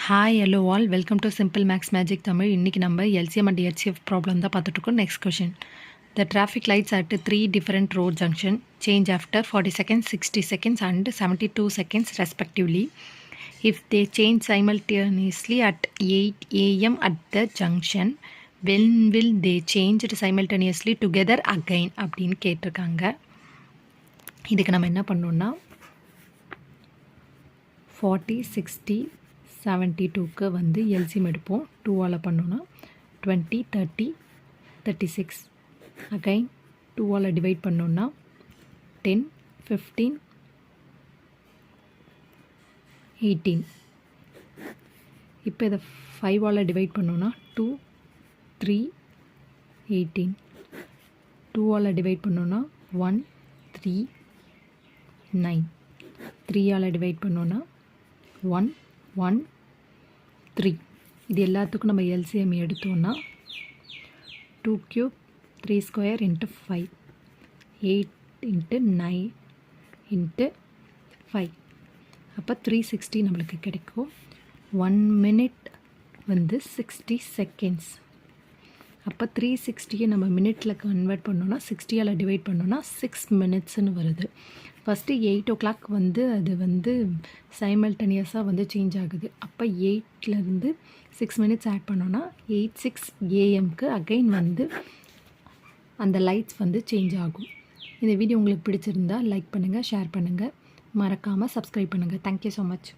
Hi hello all welcome to simple maths magic Tamil. இன்றைக்கி நம்ம LCM and HCF problem தான் பார்த்துட்ருக்கோம். Next question. The traffic lights at 3 different road junction change after 40 seconds, 60 seconds and 72 seconds respectively. If they change simultaneously at 8 a.m. at the junction, when will they change it simultaneously together again அப்படின்னு கேட்டிருக்காங்க. இதுக்கு நம்ம என்ன பண்ணோன்னா 40, 60, 72க்கு வந்து LCM எடுப்போம். 2ஆல் பண்ணோன்னா 20, 30, 36. Again 2ஆல் divide பண்ணோன்னா 10, 15, 18. இப்போ இதை 5ஆல் டிவைட் பண்ணோன்னா 2, 3, 18. 2ஆல் டிவைட் பண்ணோன்னா 1, 3, 9. 3ஆல் டிவைட் பண்ணோன்னா 1, 1, 3. இது எல்லாத்துக்கும் நம்ம எல்சிஎம் எடுத்தோன்னா 2 cube 3 square into 5, 8 into 9 into 5. அப்போ 360 நம்மளுக்கு கிடைக்கும். 1 minute வந்து 60 seconds. அப்போ 360 நம்ம மினிட்டில் கன்வெர்ட் பண்ணோன்னா 60ஆல் டிவைட் பண்ணோன்னா 6 minutesன்னு வருது. ஃபஸ்ட்டு 8 o'clock வந்து அது வந்து சைமல்டேனியஸாக வந்து சேஞ்ச் ஆகுது. அப்போ 8லேருந்து 6 minutes ஆட் பண்ணோன்னா 8:06 AM அகைன் வந்து அந்த லைட்ஸ் வந்து சேஞ்ச் ஆகும். இந்த வீடியோ உங்களுக்கு பிடிச்சிருந்தா லைக் பண்ணுங்கள், ஷேர் பண்ணுங்கள், மறக்காமல் சப்ஸ்கிரைப் பண்ணுங்கள். Thank you so much.